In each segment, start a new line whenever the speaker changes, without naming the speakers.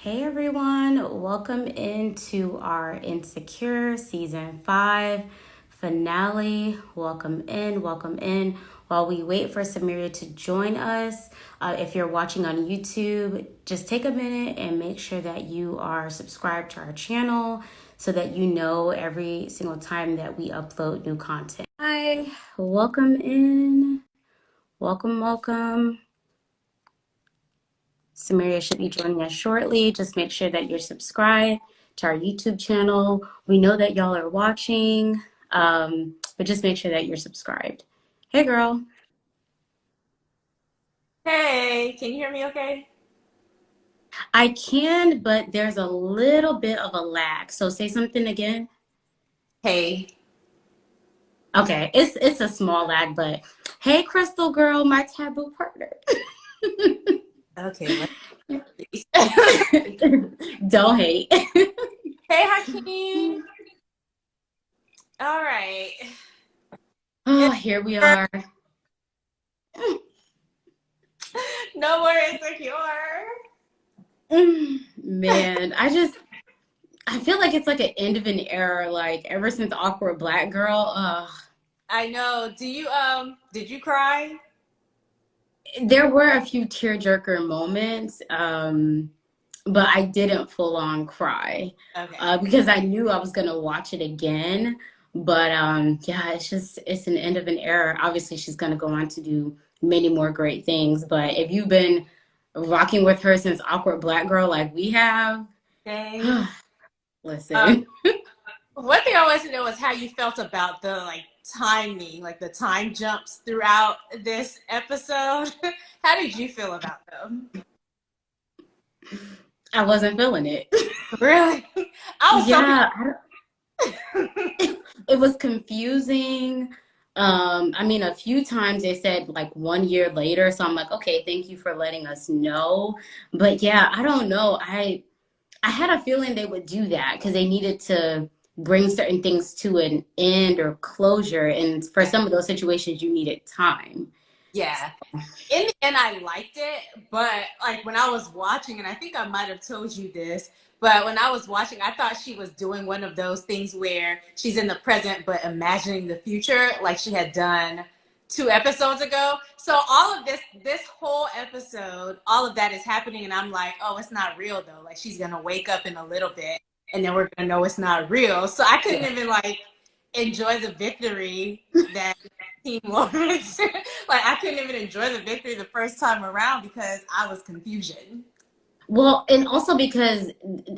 Hey everyone, welcome into our Insecure Season 5 finale. Welcome in, welcome in. While we wait for Samaria to join us, if you're watching on YouTube, just take a minute and make sure that you are subscribed to our channel so that you know every single time that we upload new content. Hi, welcome in. Welcome, welcome. Samaria should be joining us shortly. Just make sure that you're subscribed to our YouTube channel. We know that y'all are watching, but just make sure that you're subscribed. Hey, girl.
Hey, can you hear me okay?
I can, but there's a little bit of a lag. So say something again.
Hey.
Okay, it's a small lag, but hey, Crystal girl, my taboo partner.
Okay, let's see. Hey,
Don't hate.
Hakeem. All right.
Oh, here we are.
No more insecure.
Man, I feel like it's like an end of an era, like ever since Awkward Black Girl.
I know. Did you cry?
There were a few tearjerker moments, but I didn't full on cry
Okay.
because I knew I was gonna watch it again. But yeah, it's an end of an era. Obviously, she's gonna go on to do many more great things. But if you've been rocking with her since Awkward Black Girl, like we have,
Same. Um,
listen.
one thing I wanted to know was how you felt about the timing, like the time jumps throughout this episode. How did you feel about them?
I wasn't feeling it.
Really? I was so
Yeah, it was confusing. I mean, a few times they said like 1 year later, so I'm like, okay, thank you for letting us know. But yeah, I don't know. I had a feeling they would do that because they needed to bring certain things to an end or closure, and for some of those situations, you needed time.
yeah. In the end, I liked it, but when I was watching, and I think I might have told you this, but when I was watching, I thought she was doing one of those things where she's in the present but imagining the future, like she had done 2 episodes ago. So all of this whole episode, all of that is happening, and I'm like, oh, it's not real though. Like she's gonna wake up in a little bit, and then we're gonna know it's not real. So I couldn't
Yeah.
even enjoy the victory that Team Lawrence. I couldn't even enjoy the victory the first time around because I was confusion.
Well, and also because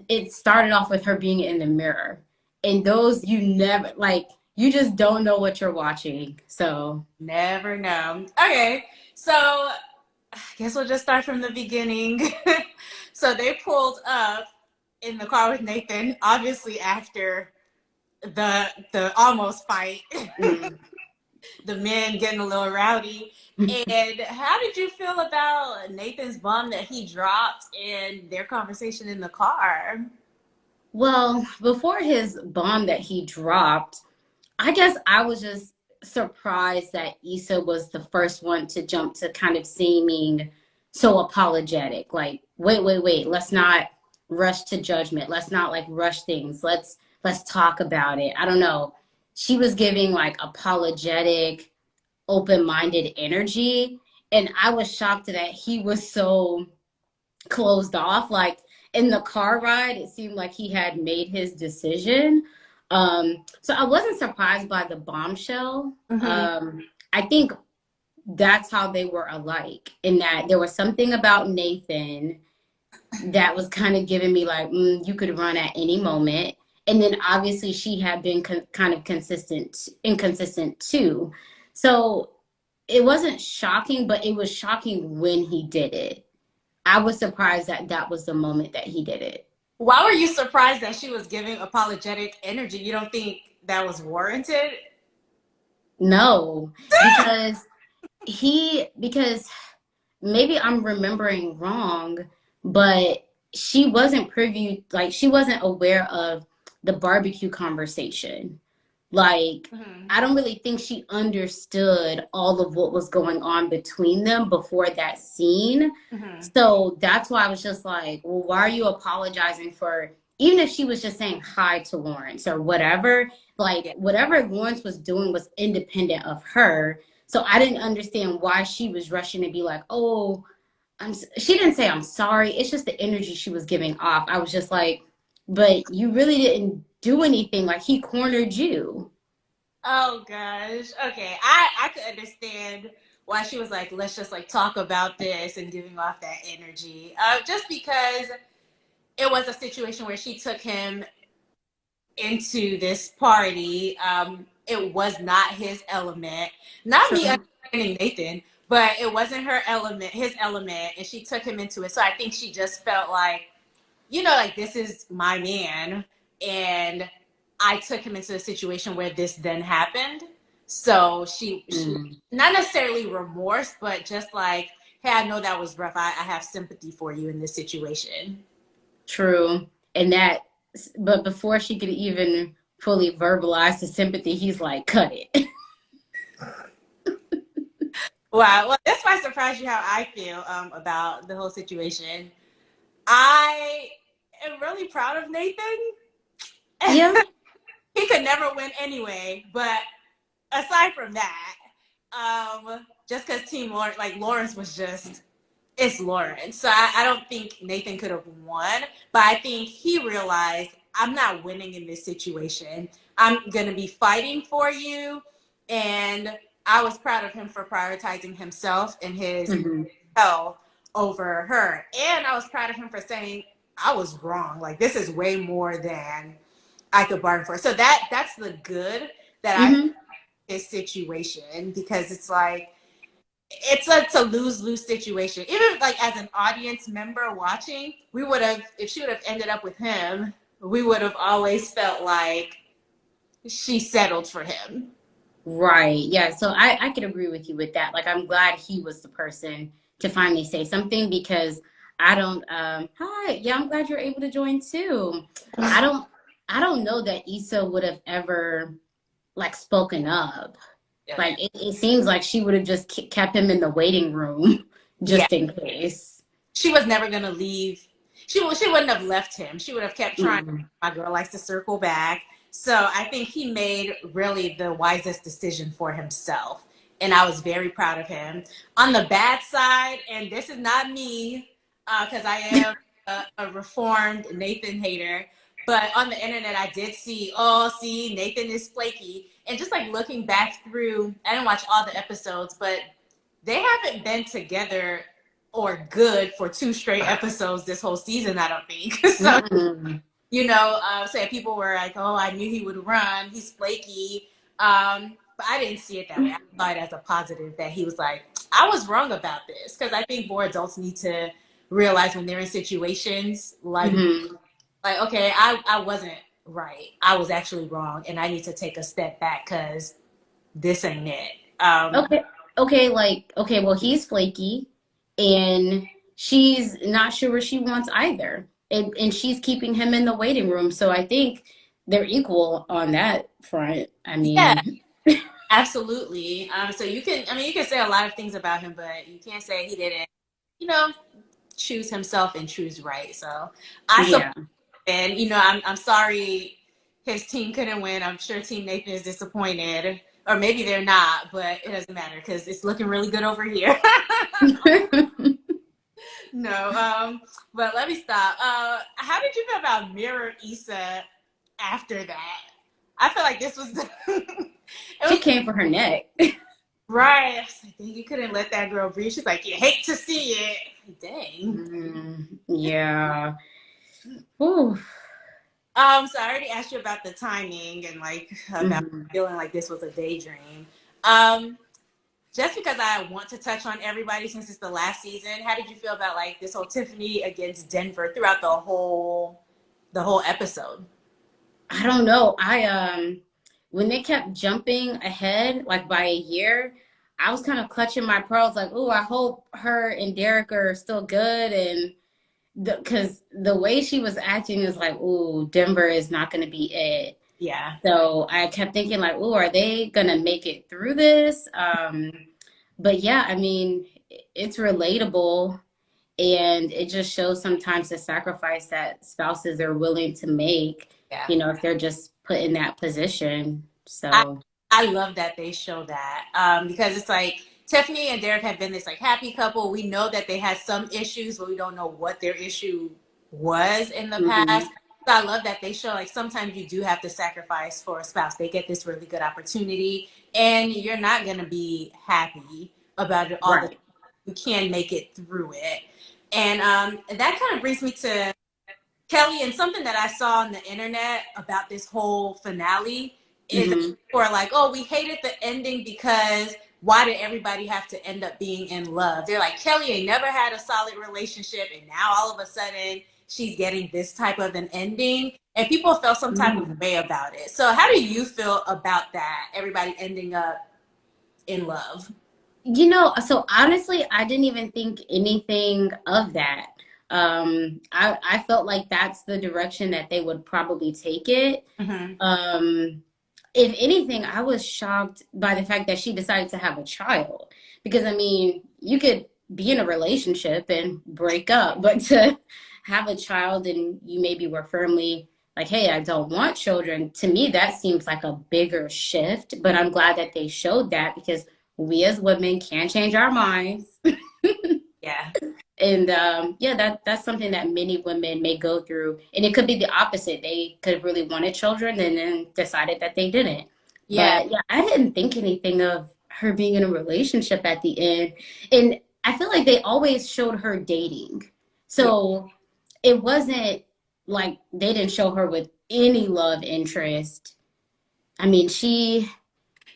it started off with her being in the mirror, and those you never like. You just don't know what you're watching. So
Never know. Okay, so I guess we'll just start from the beginning. So they pulled up in the car with Nathan, obviously after the almost fight,
mm.
the men getting a little rowdy. And how did you feel about Nathan's bomb that he dropped in their conversation in the car?
Well, before his bomb that he dropped, I guess I was just surprised that Issa was the first one to jump to kind of seeming so apologetic. Like, wait, let's not rush to judgment. Let's not like rush things. Let's talk about it. I don't know. She was giving like apologetic, open-minded energy, and I was shocked that he was so closed off. Like in the car ride, it seemed like he had made his decision. So I wasn't surprised by the bombshell.
Mm-hmm.
I think that's how they were alike, in that there was something about Nathan that was kind of giving me like, you could run at any moment. And then obviously she had been kind of inconsistent too. So it wasn't shocking, but it was shocking when he did it. I was surprised that that was the moment that he did it.
Why were you surprised that she was giving apologetic energy? You don't think that was warranted?
No, because because maybe I'm remembering wrong, but she wasn't aware of the barbecue conversation. Like,
Mm-hmm.
I don't really think she understood all of what was going on between them before that scene.
Mm-hmm.
So that's why I was just like, well, why are you apologizing for, even if she was just saying hi to Lawrence or whatever, like
Yeah.
whatever Lawrence was doing was independent of her. So I didn't understand why she was rushing to be like, oh, she didn't say I'm sorry. It's just the energy she was giving off. I was just like, but you really didn't do anything. Like he cornered you.
Oh gosh. Okay. I could understand why she was like, let's just like talk about this and giving off that energy. Just because it was a situation where she took him into this party. It was not his element. Not me
True.
understanding Nathan, but it wasn't her element, his element, and she took him into it. So I think she just felt like, like this is my man, and I took him into a situation where this then happened. So she
Mm,
not necessarily remorse, but just like, hey, I know that was rough. I have sympathy for you in this situation.
true. And that, but before she could even fully verbalize the sympathy, he's like, cut it.
Wow. Well, this might surprise you how I feel about the whole situation. I am really proud of Nathan.
Yeah.
He could never win anyway, but aside from that, just because Team Lawrence, like Lawrence was just, it's Lawrence. So I don't think Nathan could have won, but I think he realized I'm not winning in this situation. I'm going to be fighting for you. And I was proud of him for prioritizing himself and his
Hmm.
health over her. And I was proud of him for saying, I was wrong. Like, this is way more than I could bargain for. So that's the good that I
Hmm.
this situation, because it's like it's a lose-lose situation. Even like as an audience member watching, we would have, if she would have ended up with him, we would have always felt like she settled for him.
Right. Yeah. So I could agree with you with that. Like, I'm glad he was the person to finally say something because I don't, hi. Yeah, I'm glad you're able to join too. I don't, I don't know that Issa would have ever like spoken up.
Okay.
Like it seems like she would have just kept him in the waiting room
Yeah,
just in case.
she was never gonna leave. She wouldn't have left him. She would have kept trying.
Mm.
My girl likes to circle back. So I think he made really the wisest decision for himself. And I was very proud of him. On the bad side, and this is not me, because I am a reformed Nathan hater, but on the internet I did see, oh, see, Nathan is flaky. And just like looking back through, I didn't watch all the episodes, but they haven't been together or good for two straight episodes this whole season, I don't think. So,
Mm-mm.
say people were like, oh, I knew he would run. He's flaky. But I didn't see it that way. I saw it as a positive that he was like, I was wrong about this. Because I think more adults need to realize when they're in situations
Hmm.
like, okay, I wasn't right. I was actually wrong. And I need to take a step back because this ain't it.
Okay. Okay. Like, okay. Well, he's flaky, and she's not sure what she wants either, and she's keeping him in the waiting room. So I think they're equal on that front. I
Yeah,
mean,
absolutely. So you can say a lot of things about him, but you can't say he didn't, you know, choose himself and choose right. So I support,
yeah.
and I'm sorry his team couldn't win. I'm sure Team Nathan is disappointed, or maybe they're not, but it doesn't matter because it's looking really good over here. No, but let me stop. How did you feel about Mirror Issa after that? I feel like this was it
She
was
came for her neck.
right. I was like, dang, you couldn't let that girl breathe. She's like, you hate to see it. Dang.
Yeah. Ooh.
So I already asked you about the timing and like about
Mhm.
feeling like this was a daydream. Um, just because I want to touch on everybody since it's the last season, how did you feel about like this whole Tiffany against Denver throughout the whole episode?
I don't know. When they kept jumping ahead like by a year, I was kind of clutching my pearls like, "Oh, I hope her and Derek are still good." And because the way she was acting is like, "Oh, Denver is not going to be it."
Yeah.
So I kept thinking like, oh, are they gonna make it through this? But yeah, I mean, it's relatable, and it just shows sometimes the sacrifice that spouses are willing to make,
Yeah.
if they're just put in that position.
I
So,
I love that they show that because it's like Tiffany and Derek have been this like happy couple. We know that they had some issues, but we don't know what their issue was in the past.
mhm,
So I love that they show like sometimes you do have to sacrifice for a spouse. They get this really good opportunity, and you're not gonna be happy about it all the time.
right.
You can make it through it, and that kind of brings me to Kelly, and something that I saw on the internet about this whole finale is that
Hmm.
people are like, oh, we hated the ending because why did everybody have to end up being in love? They're like, Kelly ain't never had a solid relationship, and now all of a sudden she's getting this type of an ending. And people felt some type of way about it. So, how do you feel about that? Everybody ending up in love.
So honestly, I didn't even think anything of that. I felt like that's the direction that they would probably take it.
Mm-hmm.
Um, if anything, I was shocked by the fact that she decided to have a child. Because I mean, you could be in a relationship and break up, but to have a child and you maybe were firmly like, hey, I don't want children, to me, that seems like a bigger shift. But I'm glad that they showed that because we as women can change our minds.
Yeah.
And yeah, that's something that many women may go through, and it could be the opposite. They could have really wanted children and then decided that they didn't.
Yeah.
But yeah, I didn't think anything of her being in a relationship at the end, and I feel like they always showed her dating,
Yeah.
so it wasn't like they didn't show her with any love interest. I mean,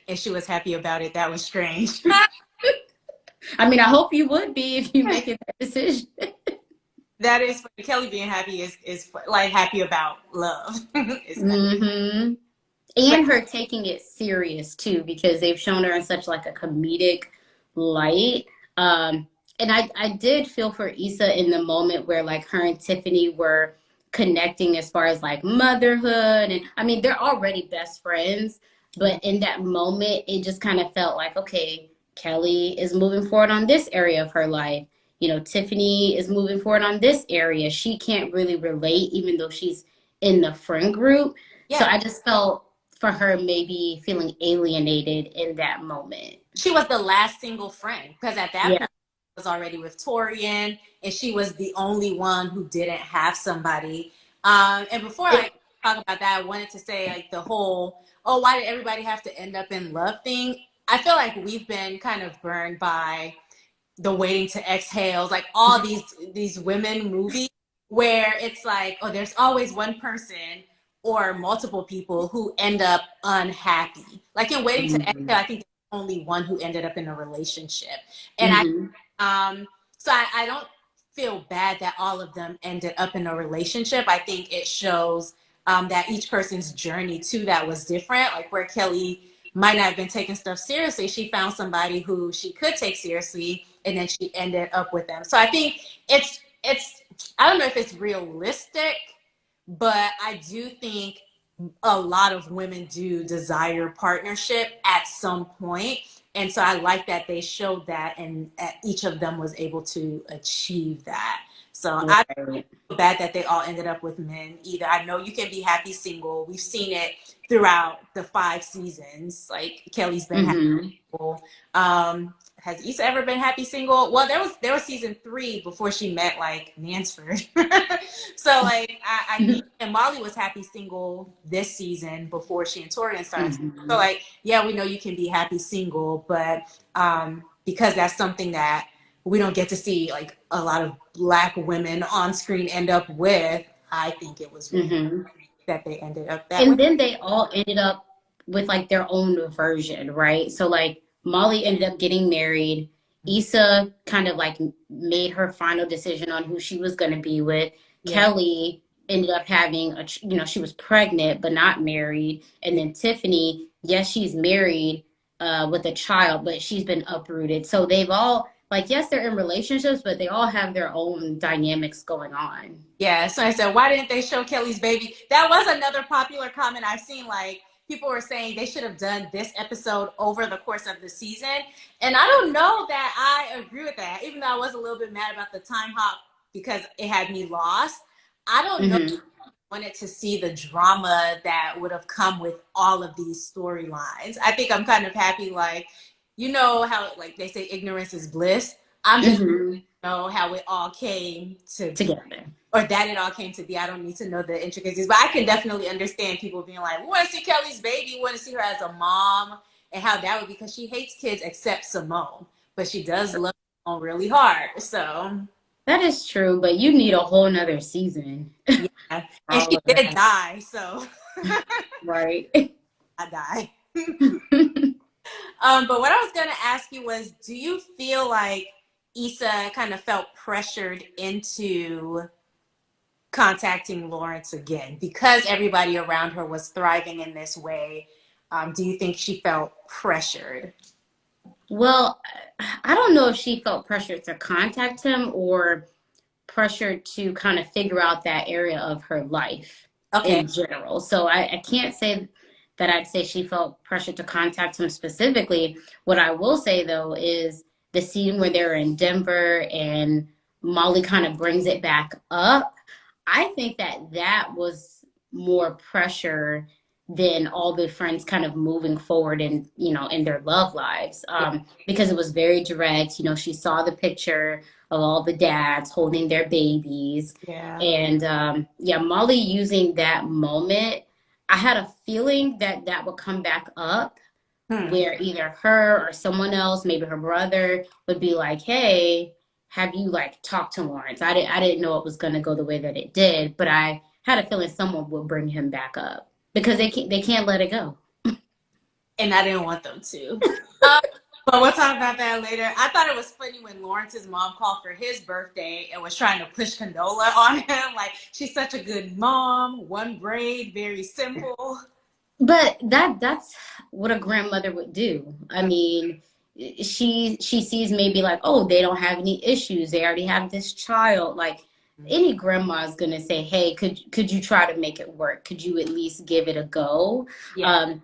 And she was happy about it. That was strange.
I mean, I hope you would be if you make it that decision.
That is Kelly being happy is like happy about love. It's funny.
Hmm.
But
And her taking it serious too, because they've shown her in such like a comedic light. And I did feel for Issa in the moment where like her and Tiffany were connecting as far as like motherhood. And I mean, they're already best friends, but in that moment, it just kind of felt like, okay, Kelly is moving forward on this area of her life. Tiffany is moving forward on this area. She can't really relate, even though she's in the friend group. So
yeah,
I just felt for her maybe feeling alienated in that moment.
she was the last single friend because at that
Yeah.
point she was already with Torian, and she was the only one who didn't have somebody. And before I
It,
talk about that, I wanted to say like the whole oh why did everybody have to end up in love thing? I feel like we've been kind of burned by the waiting to exhales, like all these women movies where it's like, oh, there's always one person or multiple people who end up unhappy. Like in Waiting to Exhale, I think there's only one who ended up in a relationship. And
mm-hmm.
I don't feel bad that all of them ended up in a relationship. I think it shows that each person's journey to that was different. Like where Kelly might not have been taking stuff seriously, she found somebody who she could take seriously, and then she ended up with them. So I think it's I don't know if it's realistic, but I do think a lot of women do desire partnership at some point. And so I like that they showed that, and each of them was able to achieve that. So I
Right.
bad that they all ended up with men either. I know you can be happy single. We've seen it throughout the 5 seasons. Like Kelly's been happy
Mm-hmm.
single. Has Issa ever been happy single? Well, there was season 3 before she met like Mansford. So like I think and Molly was happy single this season before she and Torian started. So
Mm-hmm.
like yeah, we know you can be happy single, but because that's something that we don't get to see like a lot of black women on screen end up with. I think it was really
Mm-hmm.
that they ended up that way.
And then they all ended up with like their own version, right? So like Molly ended up getting married. Issa kind of like made her final decision on who she was going to be with.
Yeah,
Kelly ended up having she was pregnant but not married. And
yeah,
then Tiffany, yes, she's married with a child, but she's been uprooted. So they've all like, yes, they're in relationships, but they all have their own dynamics going on.
Yeah, so I said, why didn't they show Kelly's baby? That was another popular comment I've seen. Like, people were saying they should have done this episode over the course of the season. And I don't know that I agree with that, even though I was a little bit mad about the time hop because it had me lost. I don't know if
Hmm.
I wanted to see the drama that would have come with all of these storylines. I think I'm kind of happy, like, you know how, like, they say ignorance is bliss. I'm just
Hmm.
know how it all came to be
Together.
or that it all came to be. I don't need to know the intricacies, but I can definitely understand people being like, we want to see Kelly's baby, we want to see her as a mom, and how that would be because she hates kids except Simone, but she does love Simone really hard. So
That is true, but you need a whole nother season
yeah,
for
and
all
she
of
did
that,
die, so
right?
I die. But what I was gonna ask you was, do you feel like Issa kind of felt pressured into contacting Lawrence again because everybody around her was thriving in this way? Do you think she felt pressured?
Well, I don't know if she felt pressured to contact him or pressured to kind of figure out that area of her life
Okay.
in general. So I can't say that I'd say she felt pressured to contact him specifically. What I will say though is the scene where they're in Denver and Molly kind of brings it back up. I think that that was more pressure than all the friends kind of moving forward in, in their love lives.
Yeah.
Because it was very direct. She saw the picture of all the dads holding their babies.
Yeah.
And yeah, Molly using that moment, I had a feeling that that would come back up
Hmm.
where either her or someone else, maybe her brother, would be like, "Hey, have you like talked to Lawrence?" I didn't know it was going to go the way that it did, but I had a feeling someone would bring him back up because they can't let it go.
And I didn't want them to. Um, but we'll talk about that later. I thought it was funny when Lawrence's mom called for his birthday and was trying to push Condola on him. Like, she's such a good mom, one braid, very simple.
But that's what a grandmother would do. I mean, she sees maybe like, oh, they don't have any issues. They already have this child. Like any grandma is gonna say, hey, could you try to make it work? Could you at least give it a go?
Yeah.
Um,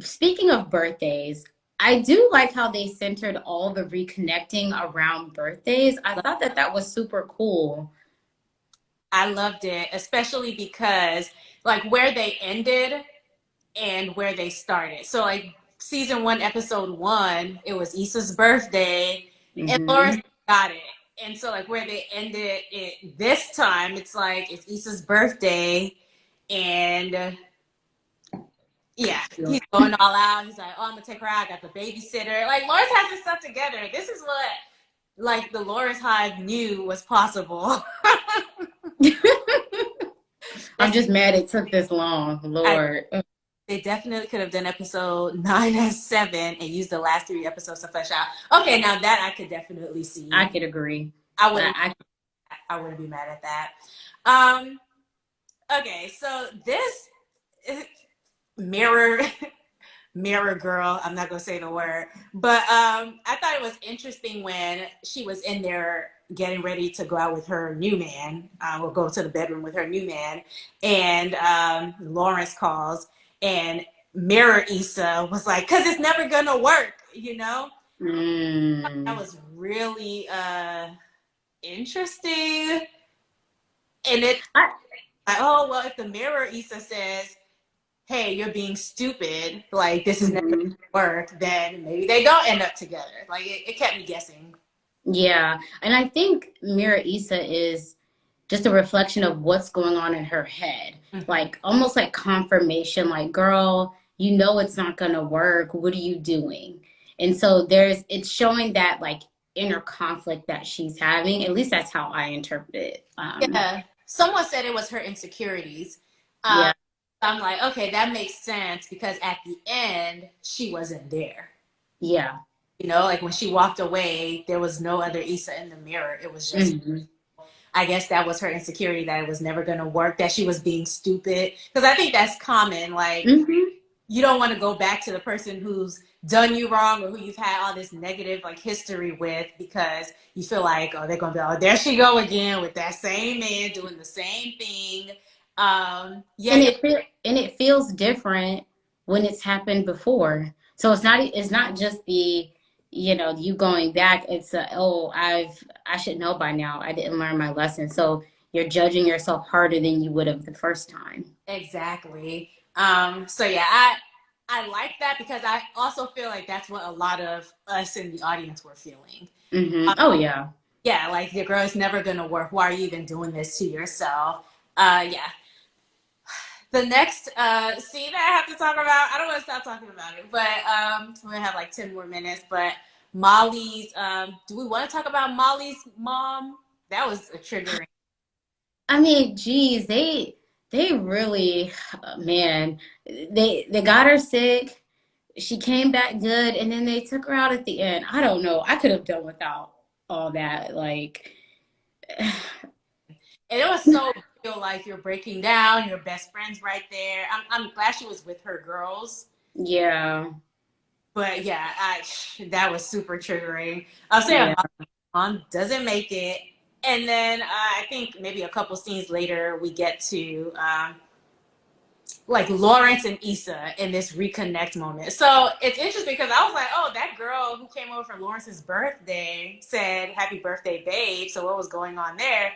Speaking of birthdays, I do like how they centered all the reconnecting around birthdays. I thought that that was super cool.
I loved it, especially because like where they ended and where they started. So like season one, episode one, it was Issa's birthday, and Lawrence
Hmm.
got it. And so like where they ended it this time, it's like it's Issa's birthday, and yeah, he's going all out. He's like, "Oh, I'm gonna take her out. I got the babysitter." Like Lawrence has his stuff together. This is what like the Lawrence Hive knew was possible.
I'm
This
just mad it took this long,
I,
Lord.
they definitely could have done episode 9 and 7 and used the last 3 episodes to flesh out. Okay, now that I could definitely
I
see.
could agree.
I wouldn't.
I
I wouldn't be mad at that. Um. Okay, so this mirror mirror girl. I'm not gonna say the word, but I thought it was interesting when she was in there getting ready to go out with her new man, or go to the bedroom with her new man, and Lawrence calls, and Mirror Issa was like, "Cause it's never gonna work," you know. That
mm,
was really interesting, and it.
I
Like, oh well, if the Mirror Issa says, hey, you're being stupid, like this is never gonna
mhm.
work, then maybe they don't end up together. Like it kept me guessing.
Yeah, and I think Mira Issa is just a reflection of what's going on in her head.
Mm-hmm.
Like almost like confirmation, like, girl, you know it's not gonna work. What are you doing? And so it's showing that like inner conflict that she's having. At least that's how I interpret it.
Yeah, someone said it was her insecurities. Um,
Yeah,
I'm like, okay, that makes sense because at the end she wasn't there.
yeah.
You know, like when she walked away, there was no other Issa in the mirror. It was just,
Hmm.
I guess that was her insecurity that it was never going to work, that she was being stupid. Because I think that's common. Like,
Hmm.
you don't want to go back to the person who's done you wrong or who you've had all this negative like history with, because you feel like, oh, they're gonna be, oh, there she go again with that same man doing the same thing. Yeah,
And
yeah,
it feels different when it's happened before. So it's not just the, you know, you going back. It's a, oh, I should know by now. I didn't learn my lesson. So you're judging yourself harder than you would have the first time.
exactly. So yeah, I like that because I also feel like that's what a lot of us in the audience were feeling.
Oh yeah.
Yeah, like your girl is never gonna work. Why are you even doing this to yourself? Yeah. The next scene that I have to talk about, I don't want to stop talking about it, but we have like 10 more minutes. But Molly's, do we want to talk about Molly's mom? That was a triggering.
I mean, geez, they really, man, they got her sick. She came back good, and then they took her out at the end. I don't know. I could have done without all that. Like,
And it was so real, like you're breaking down, your best friend's right there. I'm glad she was with her girls.
yeah,
But yeah, that was super triggering. I'll say
yeah.
my mom doesn't make it. And then I think maybe a couple scenes later, we get to like Lawrence and Issa in this reconnect moment. So it's interesting because I was like, oh, that girl who came over for Lawrence's birthday said, "Happy birthday, babe." So what was going on there?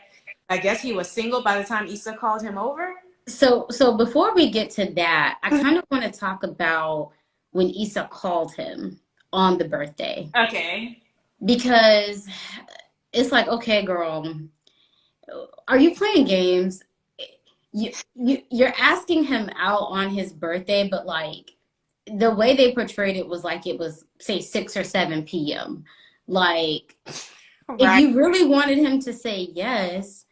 I guess he was single by the time Issa called him over.
So before we get to that, I kind of want to talk about when Issa called him on the birthday
Okay.
because it's like, okay, girl, are you playing games? You're asking him out on his birthday, but like the way they portrayed it was like it was say 6 or 7 p.m. Like if
Right.
you really wanted him to say yes,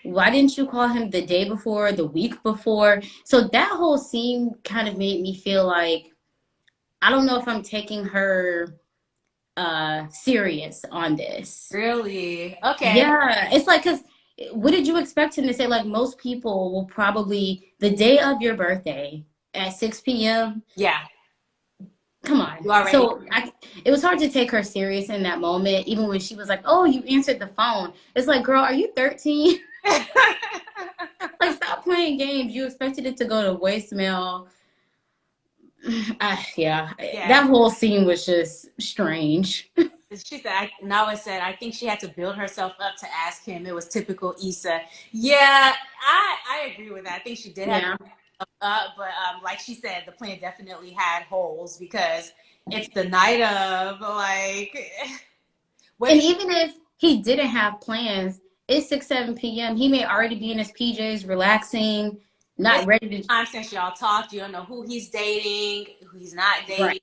why didn't you call him the day before, the week before? So that whole scene kind of made me feel like I don't know if I'm taking her serious on this.
Really? Okay.
Yeah, it's like because what did you expect him to say? Like most people will probably the day of your birthday at 6 p.m.
Yeah.
Come
You
on.
already.
It was hard to take her serious in that moment, even when she was like, "Oh, you answered the phone." It's like, girl, are you 13? Like, stop playing games. You expected it to go to voicemail. Yeah,
Yeah.
that whole scene was just strange.
She said, Nawa said, I think she had to build herself up to ask him. It was typical Issa. Yeah, I agree with that. I think she did have to
Yeah.
build up, but like she said, the plan definitely had holes because it's the night of, like, what
And
did
even if he didn't have plans, it's 6, 7 p.m. He may already be in his PJs, relaxing,
it's
not ready to.
time since y'all talked? You don't know who he's dating, who he's not
Right.
dating.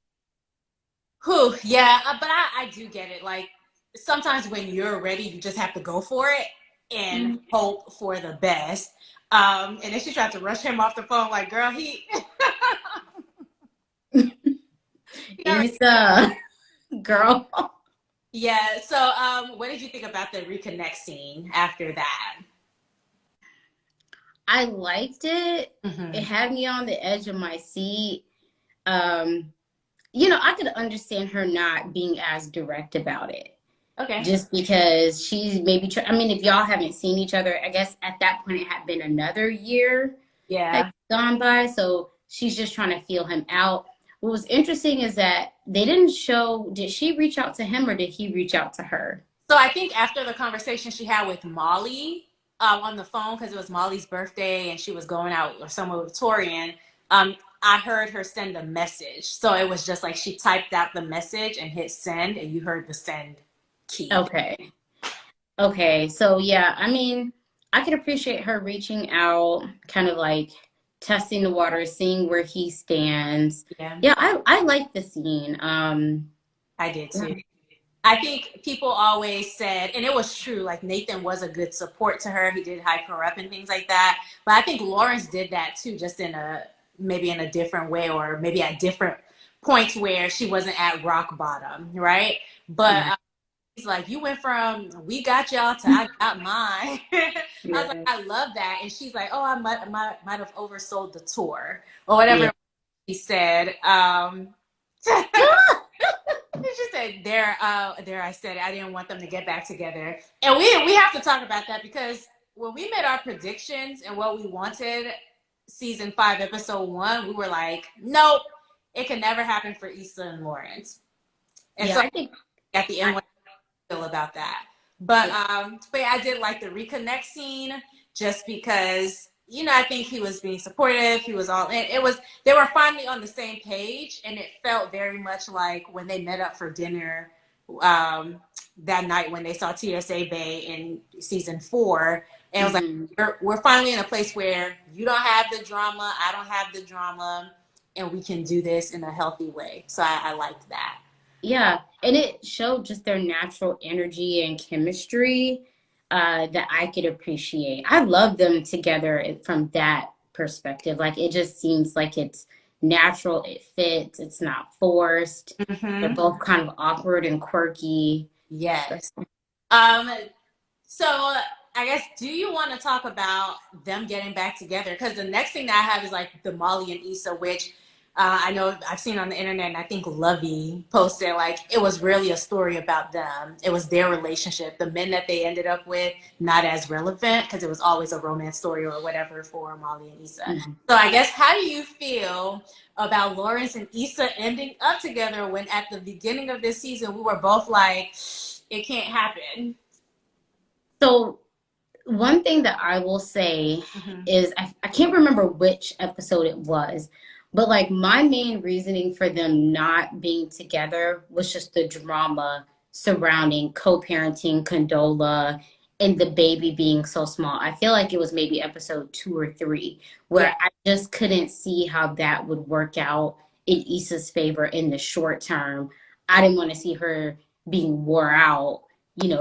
Who, yeah, but I do get it. Like, sometimes when you're ready, you just have to go for it and
Mhm.
hope for the best. And then she tried to rush him off the phone, like, girl, he, he already,
Issa, girl.
yeah. So, what did you think about the reconnect scene after that?
I liked it. It
Mm-hmm.
had me on the edge of my seat. Um, you know, I could understand her not being as direct about it.
Okay.
Just because she's maybe, I mean, if y'all haven't seen each other, I guess at that point it had been another year had
Yeah.
gone by. So she's just trying to feel him out. What was interesting is that they didn't show, did she reach out to him or did he reach out to her?
So I think after the conversation she had with Molly on the phone, because it was Molly's birthday and she was going out or somewhere with Torian, I heard her send a message. So it was just like she typed out the message and hit send, and you heard the send key.
Okay. Okay. So yeah, I mean, I could appreciate her reaching out, kind of like testing the water, seeing where he stands.
Yeah,
Yeah, I like the scene.
I did
Yeah.
too. I think people always said, and it was true, like Nathan was a good support to her. He did hype her up and things like that. But I think Lawrence did that too, just in a maybe in a different way or maybe at different points where she wasn't at rock bottom, right? But
Yeah.
he's like, you went from we got y'all to I got mine. I was like,
Yeah.
I love that. And she's like, oh, I might have oversold the tour or whatever.
Yeah.
She said, she said, there I said it. I didn't want them to get back together. And we have to talk about that because when we made our predictions and what we wanted season 5, episode 1, we were like, nope, it can never happen for Issa and Lawrence. And
Yeah,
so
I think
at the end,
I,
what I feel about that.
yeah.
But yeah, I did like the reconnect scene just because I think he was being supportive. He was all in. They were finally on the same page, and it felt very much like when they met up for dinner that night when they saw TSA Bay in season 4. And it was like
Hmm.
we're finally in a place where you don't have the drama, I don't have the drama, and we can do this in a healthy way. So I liked that.
Yeah, and it showed just their natural energy and chemistry that I could appreciate. I love them together from that perspective. Like it just seems like it's natural, it fits, it's not forced. They're
Mm-hmm.
both kind of awkward and quirky. So,
Yes. Um, so I guess, do you want to talk about them getting back together? Because the next thing that I have is like the Molly and Issa, which I know I've seen on the internet, and I think Lovey posted like it was really a story about them. It was their relationship. The men that they ended up with, not as relevant because it was always a romance story or whatever for Molly and Issa.
mhm.
So I guess, how do you feel about Lawrence and Issa ending up together when at the beginning of this season we were both like, it can't happen?
So one thing that I will say
Mm-hmm.
is I can't remember which episode it was, but like my main reasoning for them not being together was just the drama surrounding co-parenting Condola and the baby being so small. I feel like it was maybe episode 2 or 3
Yeah.
where I just couldn't see how that would work out in Issa's favor in the short term. I didn't want to see her being wore out,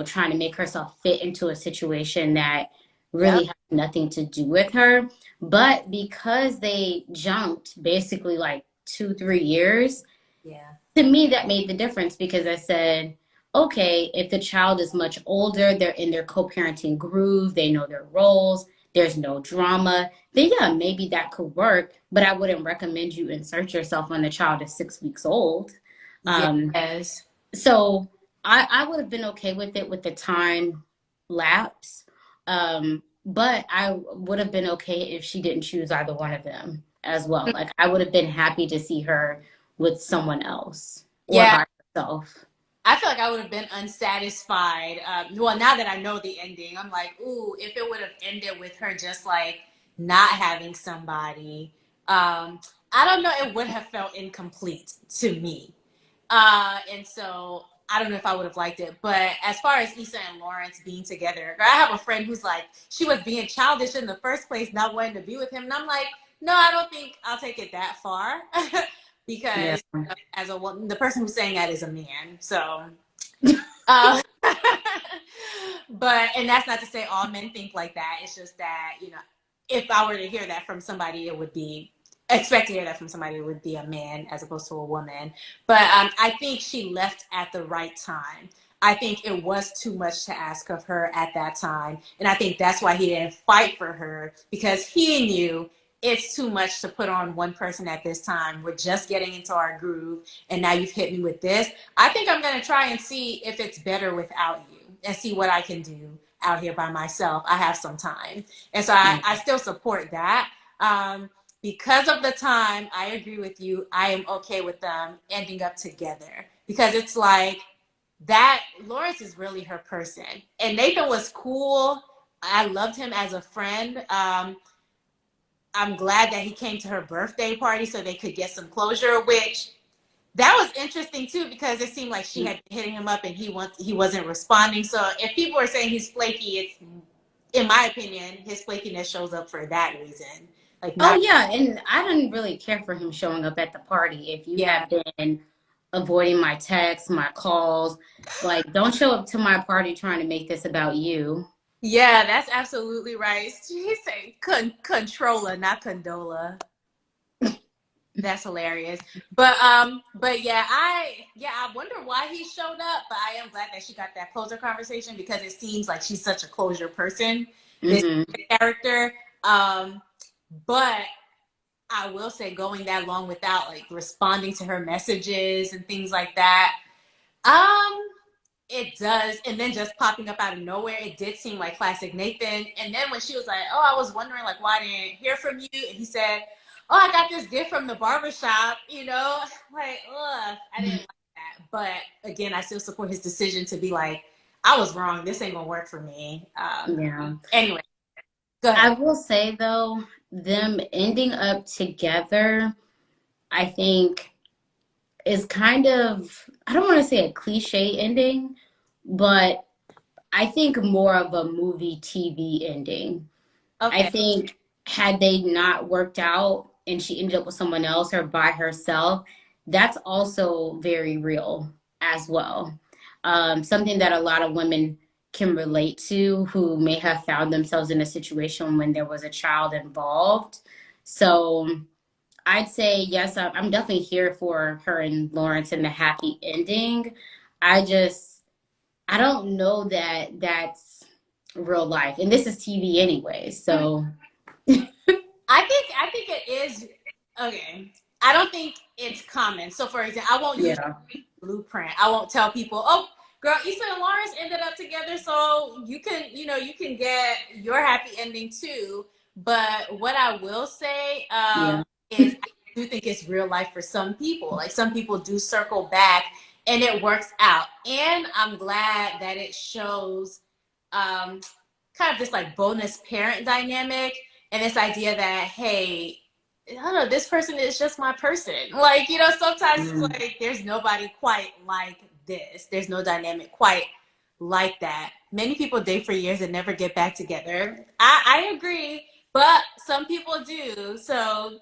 trying to make herself fit into a situation that
Yep.
really has nothing to do with her. But because they jumped basically like 2, 3 years,
Yeah.
to me, that made the difference because I said, okay, if the child is much older, they're in their co parenting groove, they know their roles, there's no drama, then yeah, maybe that could work. But I wouldn't recommend you insert yourself when the child is 6 weeks old. Um,
Yes.
so I would have been okay with it with the time lapse. But I would have been okay if she didn't choose either one of them as well. Like I would have been happy to see her with someone else or
Yeah.
by herself.
I feel like I would have been unsatisfied. Well, now that I know the ending, I'm like, ooh, if it would have ended with her just like not having somebody, I don't know, it would have felt incomplete to me. And so I don't know if I would have liked it. But as far as Issa and Lawrence being together, I have a friend who's like, she was being childish in the first place, not wanting to be with him. And I'm like, no, I don't think I'll take it that far.
Yeah.
Because as a woman, the person who's saying that is a man. So, uh, and that's not to say all men think like that. It's just that, if I were to hear that from somebody, it would be expect to hear that from somebody, it would be a man as opposed to a woman. But I think she left at the right time. I think it was too much to ask of her at that time. And I think that's why he didn't fight for her, because he knew it's too much to put on one person at this time. We're just getting into our groove, and now you've hit me with this. I think I'm going to try and see if it's better without you and see what I can do out here by myself. I have some time. And so I still support that. Because of the time, I agree with you. I am okay with them ending up together because it's like that. Lawrence is really her person, and Nathan was cool. I loved him as a friend. I'm glad that he came to her birthday party so they could get some closure, which that was interesting too, because it seemed like she had been hitting him up and he wasn't responding. So if people are saying he's flaky, it's, in my opinion, his flakiness shows up for that reason. Like,
Oh
not,
yeah, and I didn't really care for him showing up at the party. If you
yeah.
have been avoiding my texts, my calls, like don't show up to my party trying to make this about you.
Yeah, that's absolutely right. He said controller, not condola. That's hilarious. But yeah, I wonder why he showed up, but I am glad that she got that closure conversation because it seems like she's such a closure person, this
Hmm.
character. Um, but I will say going that long without like responding to her messages and things like that. Um, it does. And then just popping up out of nowhere, it did seem like classic Nathan. And then when she was like, oh, I was wondering like why I didn't hear from you. And he said, oh, I got this gift from the barbershop, you know, like, ugh, I didn't like that. But again, I still support his decision to be like, I was wrong. This ain't gonna work for me.
Yeah.
Anyway, go
I
ahead.
will say though, them ending up together, I think is kind of, I don't want to say a cliche ending, but I think more of a movie TV ending. I
Okay.
think had they not worked out and she ended up with someone else or by herself, that's also very real as well. Something that a lot of women can relate to who may have found themselves in a situation when there was a child involved. So I'd say, yes, I'm definitely here for her and Lawrence and the happy ending. I just, I don't know that that's real life. And this is TV anyway. So,
I think it is okay. I don't think it's common. So for example, I won't use
yeah.
blueprint. I won't tell people, oh, girl, Issa and Lawrence ended up together, so you can, you can get your happy ending too. But what I will say
Yeah.
is, I do think it's real life for some people. Like some people do circle back, and it works out. And I'm glad that it shows um, kind of this like bonus parent dynamic and this idea that hey, I don't know, this person is just my person. Like, sometimes it's
Mm.
like there's nobody quite like this. There's no dynamic quite like that. Many people date for years and never get back together. I agree, but some people do. So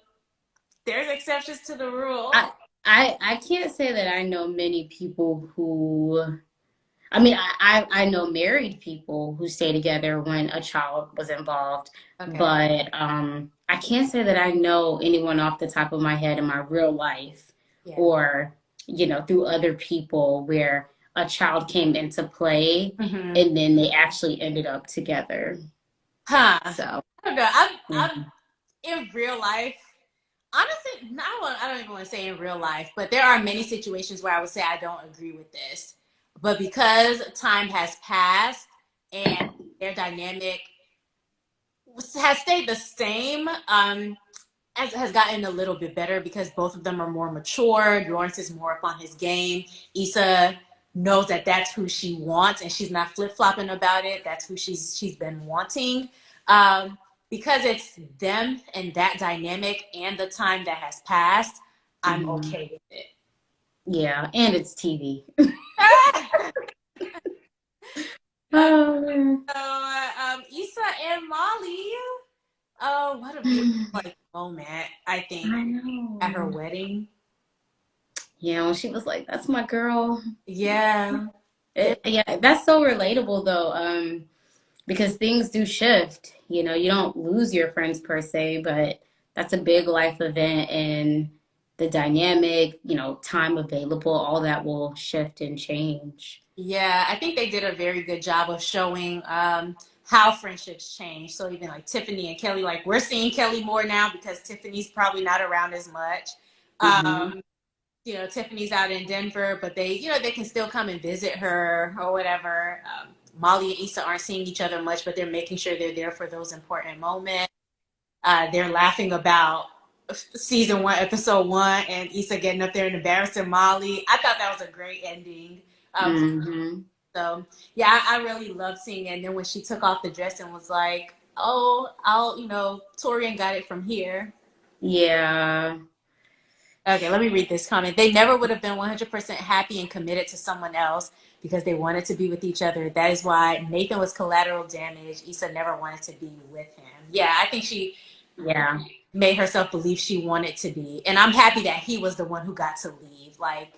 there's exceptions to the rule.
I, I can't say that I know many people who, I mean, I know married people who stay together when a child was involved,
Okay.
but I can't say that I know anyone off the top of my head in my real life
Yeah.
or, through other people where a child came into play
Mm-hmm.
and then they actually ended up together.
Huh.
So,
I don't know. I'm
yeah.
in real life. Honestly, no, I don't even want to say in real life, but there are many situations where I would say I don't agree with this. But because time has passed and their dynamic has stayed the same, has gotten a little bit better because both of them are more mature. Lawrence is more up on his game. Issa knows that that's who she wants, and she's not flip flopping about it. That's who she's been wanting. Um, because it's them and that dynamic and the time that has passed, I'm
Mhm.
okay with it.
Yeah, and it's TV.
Uh,
Oh, man.
Issa and Molly. Oh, what a beautiful like moment! I think
I
at her
know.
wedding.
Yeah, when she was like, "That's my girl."
Yeah, it,
Yeah, that's so relatable though, because things do shift. You don't lose your friends per se, but that's a big life event, and the dynamic, time available, all that will shift and change.
yeah. I think they did a very good job of showing how friendships change. So even like Tiffany and Kelly, like we're seeing Kelly more now because Tiffany's probably not around as much.
Hmm.
Um, Tiffany's out in Denver, but they can still come and visit her or whatever. Molly and Issa aren't seeing each other much, but they're making sure they're there for those important moments. They're laughing about season one, episode one, and Issa getting up there and embarrassing Molly. I thought that was a great ending.
Hmm.
So yeah, I really loved seeing it. And then when she took off the dress and was like, "Oh, Torian got it from here."
Yeah.
Okay, let me read this comment. They never would have been 100% happy and committed to someone else because they wanted to be with each other. That is why Nathan was collateral damage. Issa never wanted to be with him. Yeah, I think she
Yeah.
made herself believe she wanted to be. And I'm happy that he was the one who got to leave. Like,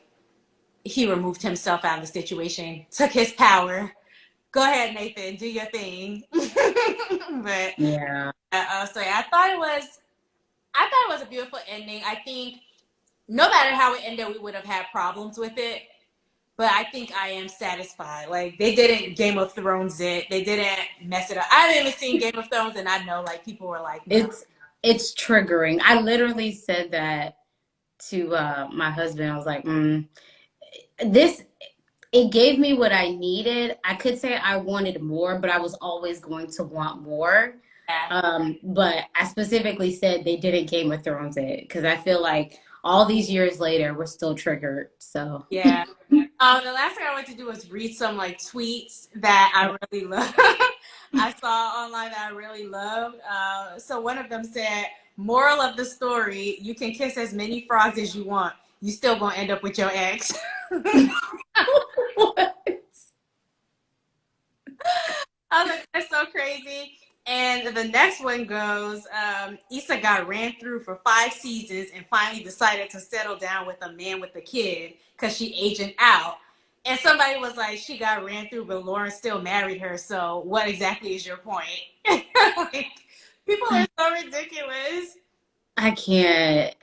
he removed himself out of the situation, took his power. Go ahead, Nathan, do your thing. but
Yeah.
so yeah, I thought it was a beautiful ending. I think no matter how it ended, we would have had problems with it. But I think I am satisfied. Like they didn't Game of Thrones it. They didn't mess it up. I haven't even seen Game of Thrones, and I know like people were like, no.
It's it's triggering. I literally said that to my husband. I was like, this, it gave me what I needed. I could say I wanted more, but I was always going to want more.
Yeah.
But I specifically said they didn't Game of Thrones it because I feel like all these years later, we're still triggered. So,
Yeah. The last thing I went to do was read some like tweets that I really love. I saw online that I really loved. So one of them said, "Moral of the story: You can kiss as many frogs as you want. You still gonna end up with your ex." I was like, "That's so crazy." And the next one goes, Issa got ran through for 5 seasons and finally decided to settle down with a man with a kid because she aging out. And somebody was like, she got ran through, but Lauren still married her. So what exactly is your point? Like, people are so ridiculous.
I can't.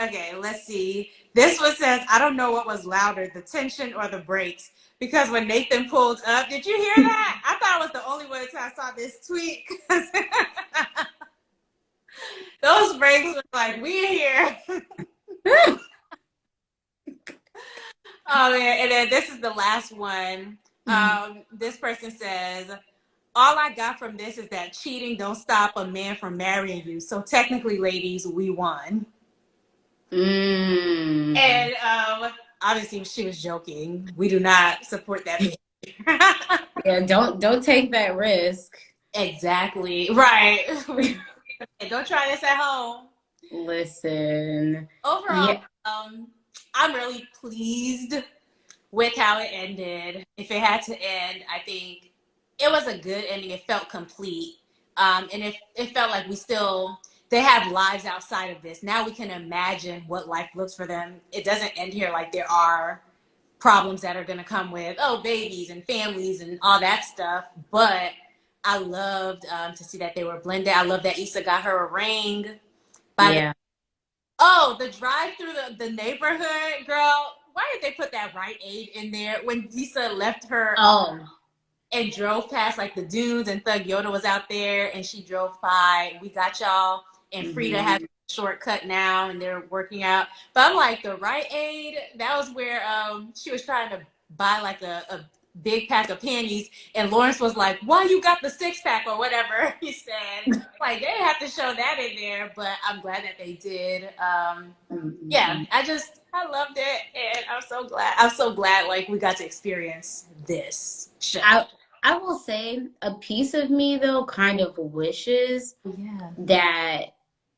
Okay, let's see. This one says, I don't know what was louder, the tension or the brakes. Because when Nathan pulled up, did you hear that? I thought I was the only one until I saw this tweet. Those brakes were like, we're here. Oh man, and then this is the last one. This person says, all I got from this is that cheating don't stop a man from marrying you. So technically, ladies, we won. And obviously she was joking. We do not support that behavior.
Yeah, don't take that risk.
Exactly. Right. Don't try this at home.
Listen.
Overall,
Yeah.
I'm really pleased with how it ended. If it had to end, I think it was a good ending. It felt complete. And it felt like they have lives outside of this. Now we can imagine what life looks for them. It doesn't end here like there are problems that are going to come with, babies and families and all that stuff. But I loved to see that they were blended. I love that Issa got her a ring.
Yeah.
The drive through the neighborhood, girl. Why did they put that Rite Aid in there when Issa left her and drove past like the dunes and Thug Yoda was out there and she drove by. We got y'all and Frida has a shortcut now and they're working out. But I'm like, the Rite Aid, that was where she was trying to buy like a big pack of panties and Lawrence was like, why you got the 6-pack or whatever he said. Like they didn't have to show that in there, but I'm glad that they did. Yeah, I loved it and I'm so glad like we got to experience this show.
I will say a piece of me though kind of wishes that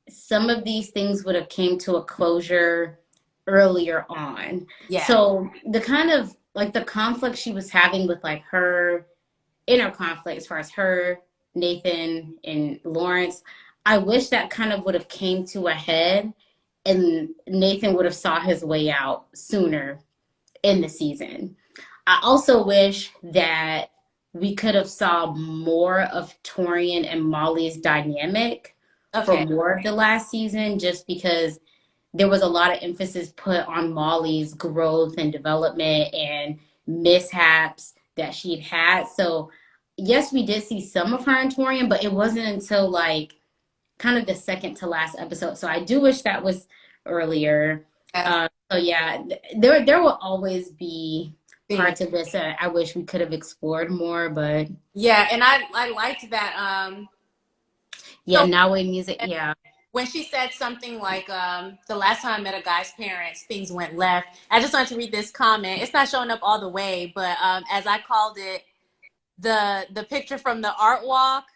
some of these things would have came to a closure earlier on.
Yeah.
So the kind of like the conflict she was having with like her inner conflict as far as her, Nathan, and Lawrence, I wish that kind of would have came to a head and Nathan would have saw his way out sooner in the season. I also wish that we could have saw more of Torian and Molly's dynamic for more of the last season, just because there was a lot of emphasis put on Molly's growth and development and mishaps that she'd had. So yes, we did see some of her and Torian, but it wasn't until like kind of the second to last episode. So I do wish that was earlier. So yeah, there will always be parts of this that I wish we could have explored more, but
yeah, and I liked that.
Now with music,
when she said something like, the last time I met a guy's parents, things went left. I just wanted to read this comment. It's not showing up all the way, but as I called it, the picture from the art walk.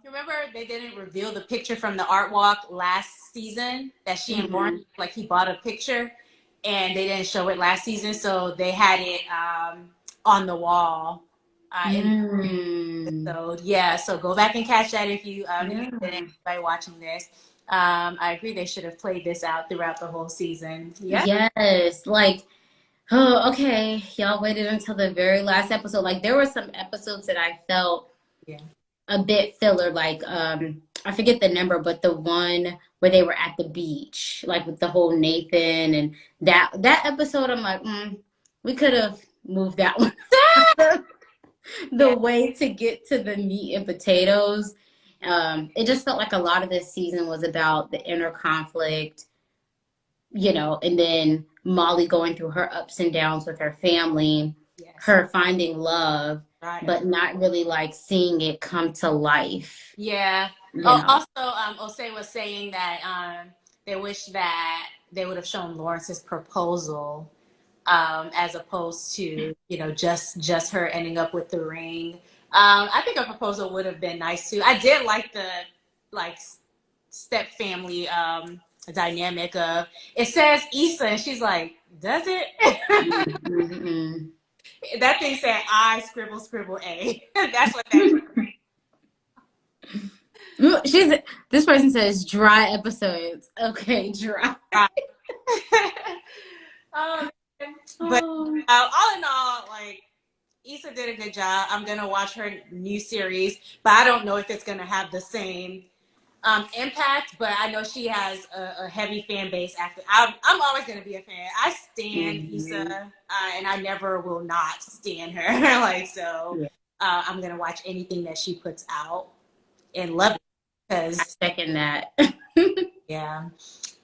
Remember they didn't reveal the picture from the art walk last season that she and Lauren, like he bought a picture and they didn't show it last season, so they had it on the wall in the episode. Yeah, so go back and catch that if you didn't by watching this. I agree they should have played this out throughout the whole season.
Yes, like okay, y'all waited until the very last episode. Like there were some episodes that I felt a bit filler, like I forget the number, but the one where they were at the beach, like with the whole Nathan and that episode, I'm like, we could have moved that one the way to get to the meat and potatoes. It just felt like a lot of this season was about the inner conflict, and then Molly going through her ups and downs with her family,
Yes.
her finding love,
Right.
but not really like seeing it come to life,
Yeah.
you
Oh,
know.
also, Osei was saying that they wish that they would have shown Lawrence's proposal as opposed to just her ending up with the ring. I think a proposal would have been nice too. I did like the like step family dynamic of it says Issa and she's like, does it?
Mm-hmm.
That thing said I scribble scribble A. That's what that
She's this person says dry episodes. Okay, dry.
right. um, but
Oh,
all in all, like Issa did a good job. I'm gonna watch her new series, but I don't know if it's gonna have the same impact. But I know she has a heavy fan base. After I'm always gonna be a fan. I stand Issa,
mm-hmm.
and I never will not stand her. Like so,
Yeah,
I'm gonna watch anything that she puts out and love it
I
because
second that.
yeah.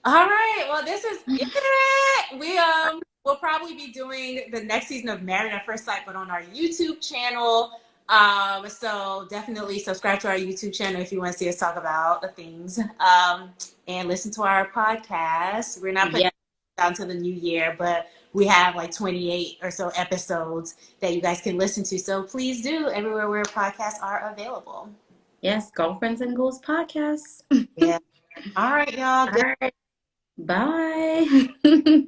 All right. Well, this is it. We'll probably be doing the next season of Married at First Sight, but on our YouTube channel. So definitely subscribe to our YouTube channel if you want to see us talk about the things. And listen to our podcast. We're not putting
Yeah.
it down to the new year, but we have like 28 or so episodes that you guys can listen to. So please do everywhere where podcasts are available.
Yes, Girlfriends and Goals podcast.
Yeah. All right, y'all.
All right. Bye.